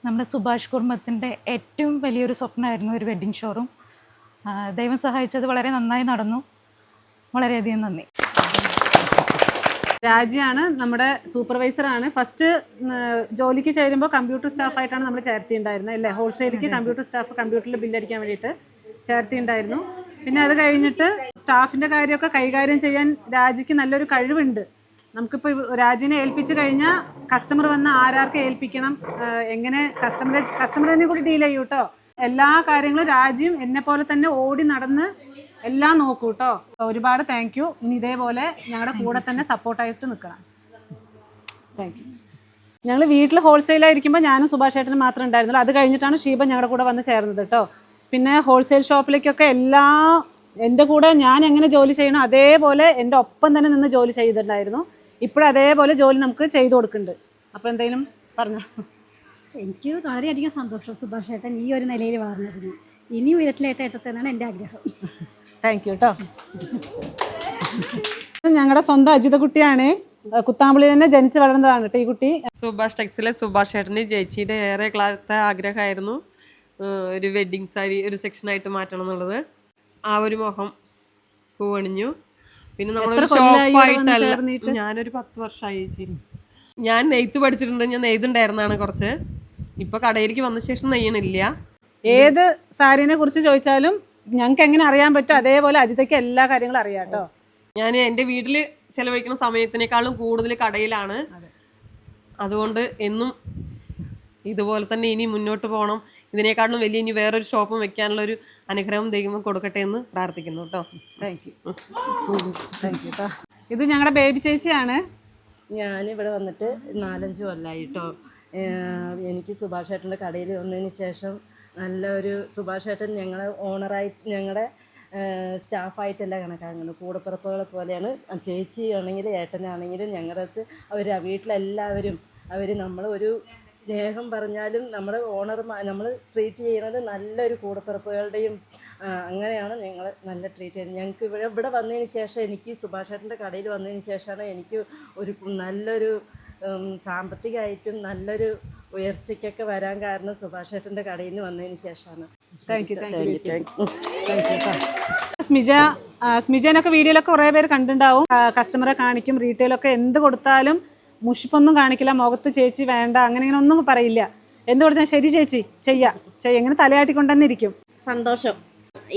നമ്മുടെ സുഭാഷ് കുടുംബത്തിൻ്റെ ഏറ്റവും വലിയൊരു സ്വപ്നമായിരുന്നു ഒരു വെഡ്ഡിങ് ഷോറൂം. ദൈവം സഹായിച്ചത് വളരെ നന്നായി നടന്നു. വളരെയധികം നന്ദി. രാജിയാണ് നമ്മുടെ സൂപ്പർവൈസറാണ്. ഫസ്റ്റ് ജോലിക്ക് ചേരുമ്പോൾ കമ്പ്യൂട്ടർ സ്റ്റാഫായിട്ടാണ് നമ്മൾ ചേർത്തിയുണ്ടായിരുന്നത് അല്ലേ? ഹോൾസെയിലേക്ക് കമ്പ്യൂട്ടർ സ്റ്റാഫ് കമ്പ്യൂട്ടറിൽ ബില്ലടിക്കാൻ വേണ്ടിയിട്ട് ചേർത്തിയുണ്ടായിരുന്നു. പിന്നെ അത് കഴിഞ്ഞിട്ട് സ്റ്റാഫിൻ്റെ കാര്യമൊക്കെ കൈകാര്യം ചെയ്യാൻ രാജിക്ക് നല്ലൊരു കഴിവുണ്ട്. നമുക്കിപ്പോൾ രാജിനെ ഏൽപ്പിച്ച് കഴിഞ്ഞാൽ കസ്റ്റമർ വന്ന് ആരാർക്ക് ഏൽപ്പിക്കണം, എങ്ങനെ കസ്റ്റമറിനെ കൂടി ഡീൽ ചെയ്യൂ കേട്ടോ. എല്ലാ കാര്യങ്ങളും രാജിയും എന്നെ പോലെ തന്നെ ഓടി നടന്ന് എല്ലാം നോക്കൂ കേട്ടോ. ഒരുപാട് താങ്ക് യു. ഇനി ഇതേപോലെ ഞങ്ങളുടെ കൂടെ തന്നെ സപ്പോർട്ടായിട്ട് നിൽക്കണം. Thank you. ഞങ്ങൾ വീട്ടിൽ ഹോൾസെയിലായിരിക്കുമ്പോൾ ഞാനും സുഭാഷ് ഏട്ടനും മാത്രമേ ഉണ്ടായിരുന്നുള്ളൂ. അത് കഴിഞ്ഞിട്ടാണ് ഷീബ ഞങ്ങളുടെ കൂടെ വന്ന് ചേർന്നത് കേട്ടോ. പിന്നെ ഹോൾസെയിൽ ഷോപ്പിലേക്കൊക്കെ എൻ്റെ കൂടെ ഞാൻ എങ്ങനെ ജോലി ചെയ്യണോ അതേപോലെ എൻ്റെ ഒപ്പം തന്നെ നിന്ന് ജോലി ചെയ്തിട്ടുണ്ടായിരുന്നു. ഇപ്പോഴും അതേപോലെ ജോലി നമുക്ക് ചെയ്തു കൊടുക്കുന്നുണ്ട്. അപ്പോൾ എന്തെങ്കിലും പറഞ്ഞോ. എനിക്ക് വളരെയധികം സന്തോഷം സുഭാഷ് ഏട്ടൻ ഈ ഒരു നിലയിൽ വളർന്നതിന്. ഇനി ഉയരത്തിലേട്ടെന്നാണ് എൻ്റെ ആഗ്രഹം. താങ്ക് യു കേട്ടോ. ഞങ്ങളുടെ സ്വന്തം അജിത കുട്ടിയാണ്. കുത്താമ്പുള്ളിൽ തന്നെ ജനിച്ച് വളർന്നതാണ് കേട്ടോ ഈ കുട്ടി. സുഭാഷ് ടെക്സിലെ സുഭാഷ് ഏട്ടന് ചേച്ചിയുടെ ഏറെ കാലത്തെ ആഗ്രഹമായിരുന്നു ഒരു വെഡ്ഡിങ് സാരി ഒരു സെക്ഷനായിട്ട് മാറ്റണം എന്നുള്ളത്. ആ ഒരു മോഹം പൂവണിഞ്ഞു. പിന്നെ നമ്മളൊരു ഷോപ്പായിട്ടല്ല, ഞാനൊരു 10 വർഷമായി ചേച്ചി. ഞാൻ നെയ്ത്ത് പഠിച്ചിട്ടുണ്ട്. ഞാൻ നെയ്തുണ്ടായിരുന്നതാണ് കുറച്ച്. ഇപ്പൊ കടയിലേക്ക് വന്ന ശേഷം നെയ്യണില്ല. ഏത് സാരിനെ കുറിച്ച് ചോദിച്ചാലും ഞങ്ങൾക്ക് എങ്ങനെ അറിയാൻ പറ്റും അതേപോലെ അജിതയ്ക്ക് എല്ലാ കാര്യങ്ങളും അറിയാം കേട്ടോ. ഞാൻ എൻ്റെ വീട്ടിൽ ചെലവഴിക്കുന്ന സമയത്തിനേക്കാളും കൂടുതൽ കടയിലാണ്. അതുകൊണ്ട് എന്നും ഇതുപോലെ തന്നെ ഇനി മുന്നോട്ട് പോകണം. ഇതിനേക്കാളും വലിയ ഇനി വേറൊരു ഷോപ്പും വെക്കാനുള്ള ഒരു അനുഗ്രഹം ദൈവം കൊടുക്കട്ടെ എന്ന് പ്രാർത്ഥിക്കുന്നു കേട്ടോ. Thank you. താങ്ക് യു കേട്ടോ. ഇത് ഞങ്ങളുടെ ബേബി ചേച്ചിയാണ്. ഞാനിവിടെ വന്നിട്ട് 4-5 കൊല്ലമായി കേട്ടോ. എനിക്ക് സുഭാഷ് ഏട്ടൻ്റെ കടയിൽ വന്നതിന് ശേഷം നല്ലൊരു സുഭാഷ് ഏട്ടൻ ഞങ്ങളെ ഓണറായി ഞങ്ങളുടെ സ്റ്റാഫായിട്ടല്ല കണക്കാക്കുന്നത്. കൂടപ്പിറപ്പുകളെ പോലെയാണ്. ചേച്ചി ആണെങ്കിലും ഏട്ടനാണെങ്കിലും ഞങ്ങളുടെ അടുത്ത് വീട്ടിലെല്ലാവരും നമ്മൾ ഒരു സ്നേഹം പറഞ്ഞാലും നമ്മുടെ നമ്മൾ ട്രീറ്റ് ചെയ്യുന്നത് നല്ലൊരു കൂടപ്പിറപ്പുകളുടെയും അങ്ങനെയാണ് ഞങ്ങൾ നല്ല ട്രീറ്റ് ചെയ്യുന്നത്. ഞങ്ങൾക്ക് ഇവിടെ വന്നതിന് ശേഷം എനിക്ക് സുഭാഷ് ഏട്ടൻ്റെ കടയിൽ വന്നതിന് ശേഷമാണ് എനിക്ക് ഒരു നല്ലൊരു സാമ്പത്തികമായിട്ടും നല്ലൊരു ഉയർച്ചയ്ക്കൊക്കെ വരാൻ കാരണം സുഭാഷ് ഏട്ടൻ്റെ കടയിൽ നിന്ന് വന്നതിന് ശേഷമാണ്. Thank you. Thank you. Thank you. സ്മിജനൊക്കെ വീഡിയോയിലൊക്കെ കുറേ പേര് കണ്ടിട്ടുണ്ടാവും. കസ്റ്റമറെ കാണിക്കും, റീറ്റെയിലൊക്കെ എന്ത് കൊടുത്താലും മുഷിപ്പൊന്നും കാണിക്കില്ല. മുഖത്ത് ചേച്ചി വേണ്ട അങ്ങനെ ഇങ്ങനെ ഒന്നും പറയില്ല. എന്ത് കൊടുത്താൽ ശരി ചേച്ചി ചെയ്യാം ഇങ്ങനെ തലയാട്ടിക്കൊണ്ട് തന്നെ ഇരിക്കും. സന്തോഷം.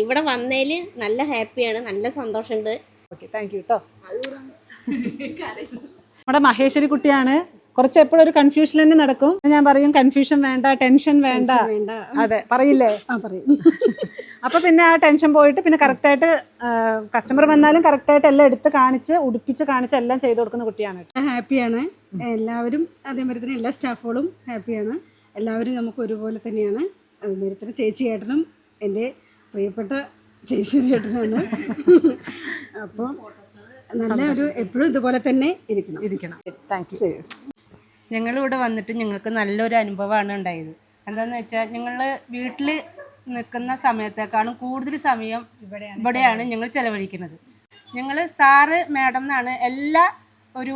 ഇവിടെ വന്നതിൽ നല്ല ഹാപ്പിയാണ്, നല്ല സന്തോഷമുണ്ട്. ഓക്കെ, താങ്ക് യു കേട്ടോ. നമ്മുടെ മഹേശ്വരി കുട്ടിയാണ്. കുറച്ച് എപ്പോഴും ഒരു കൺഫ്യൂഷൻ തന്നെ നടക്കും. ഞാൻ പറയും കൺഫ്യൂഷൻ വേണ്ട, ടെൻഷൻ വേണ്ട. അതെ പറയില്ലേ? അപ്പൊ പിന്നെ ആ ടെൻഷൻ പോയിട്ട് പിന്നെ കറക്റ്റായിട്ട് കസ്റ്റമർ വന്നാലും കറക്റ്റായിട്ട് എല്ലാം എടുത്ത് കാണിച്ച് ഉടുപ്പിച്ച് കാണിച്ച് എല്ലാം ചെയ്ത് കൊടുക്കുന്ന കുട്ടിയാണ്. ഹാപ്പിയാണ്. എല്ലാവരും അതേമാതിരി തന്നെ എല്ലാ സ്റ്റാഫുകളും ഹാപ്പിയാണ്. എല്ലാവരും നമുക്ക് ഒരുപോലെ തന്നെയാണ്. അതുമാതിരി തന്നെ ചേച്ചി ഏട്ടനും എൻ്റെ പ്രിയപ്പെട്ട ചേച്ചി ഏട്ടനാണ്. അപ്പോൾ നല്ല ഒരു എപ്പോഴും ഇതുപോലെ തന്നെ ഇരിക്കണം. Thank you. ഞങ്ങളിവിടെ വന്നിട്ട് ഞങ്ങൾക്ക് നല്ലൊരു അനുഭവമാണ് ഉണ്ടായത്. എന്താണെന്ന് വെച്ചാൽ ഞങ്ങൾ വീട്ടിൽ നിൽക്കുന്ന സമയത്തേക്കാളും കൂടുതൽ സമയം ഇവിടെയാണ് ഞങ്ങൾ ചിലവഴിക്കുന്നത്. ഞങ്ങൾ സാറ് മാഡം എന്നാണ് എല്ലാ ഒരു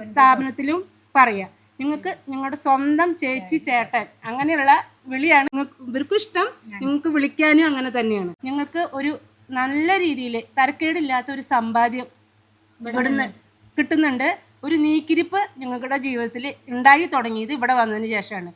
സ്ഥാപനത്തിലും പറയുക. നിങ്ങൾക്ക് നിങ്ങളുടെ സ്വന്തം ചേച്ചി ചേട്ടൻ അങ്ങനെയുള്ള വിളിയാണ് ഇവർക്കും ഇഷ്ടം. നിങ്ങൾക്ക് വിളിക്കാനും അങ്ങനെ തന്നെയാണ്. ഞങ്ങൾക്ക് ഒരു നല്ല രീതിയിൽ തരക്കേടില്ലാത്ത ഒരു സമ്പാദ്യം ഇവിടുന്ന് കിട്ടുന്നുണ്ട്. ഒരു നീക്കിരിപ്പ് ഞങ്ങളുടെ ജീവിതത്തിൽ ഉണ്ടായി തുടങ്ങിയത് ഇവിടെ വന്നതിന് ശേഷമാണ്.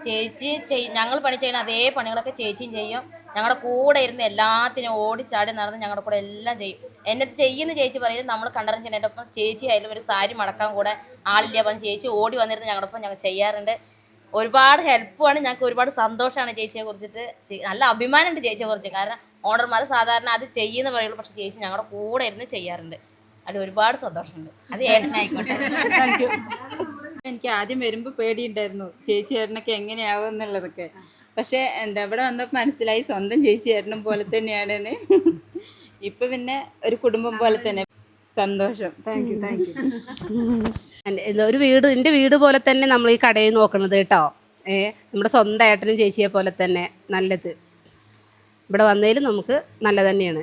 ചേച്ചി ഞങ്ങൾ പണി ചെയ്യണ അതേ പണികളൊക്കെ ചേച്ചിയും ചെയ്യും. ഞങ്ങളുടെ കൂടെ ഇരുന്ന് എല്ലാത്തിനും ഓടിച്ചാടി നടന്ന് ഞങ്ങളുടെ കൂടെ എല്ലാം ചെയ്യും. എന്നത് ചെയ്യുന്ന ചേച്ചി പറയും നമ്മൾ കണ്ടറിഞ്ഞ് ചെയ്യുന്നതിൻ്റെ ഒപ്പം ചേച്ചി ആയാലും ഒരു സാരി മടക്കാൻ കൂടെ ആളില്ല. അപ്പം ചേച്ചി ഓടി വന്നിരുന്ന് ഞങ്ങളുടെ ഒപ്പം ഞങ്ങൾ ചെയ്യാറുണ്ട്. ഒരുപാട് ഹെൽപ്പുമാണ്. ഞങ്ങൾക്ക് ഒരുപാട് സന്തോഷമാണ് ചേച്ചിയെ കുറിച്ചിട്ട്. നല്ല അഭിമാനമുണ്ട് ചേച്ചിയെ കുറിച്ച്. കാരണം ഓണർമാർ സാധാരണ അത് ചെയ്യുന്ന പറയുള്ളൂ, പക്ഷെ ചേച്ചി ഞങ്ങളുടെ കൂടെ ഇരുന്ന് ചെയ്യാറുണ്ട്. അത് ഒരുപാട് സന്തോഷമുണ്ട്. അത് ഏട്ടനായിക്കോട്ടെ. എനിക്ക് ആദ്യം വരുമ്പോൾ പേടിയുണ്ടായിരുന്നു ചേച്ചി ഏട്ടനൊക്കെ എങ്ങനെയാവും എന്നുള്ളതൊക്കെ. പക്ഷേ ഇവിടെ വന്നപ്പോൾ മനസ്സിലായി സ്വന്തം ചേച്ചി ഏട്ടനും പോലെ തന്നെയാണെന്ന്. ഇപ്പം പിന്നെ ഒരു കുടുംബം പോലെ തന്നെ. സന്തോഷം. Thank you. Thank U. എൻ്റെ വീട് പോലെ തന്നെ നമ്മൾ ഈ കടയിൽ നോക്കണത് കേട്ടോ. നമ്മുടെ സ്വന്തം ഏട്ടനും ചേച്ചിയെ പോലെ തന്നെ നല്ലത്. ഇവിടെ വന്നതിൽ നമുക്ക് നല്ല തന്നെയാണ്.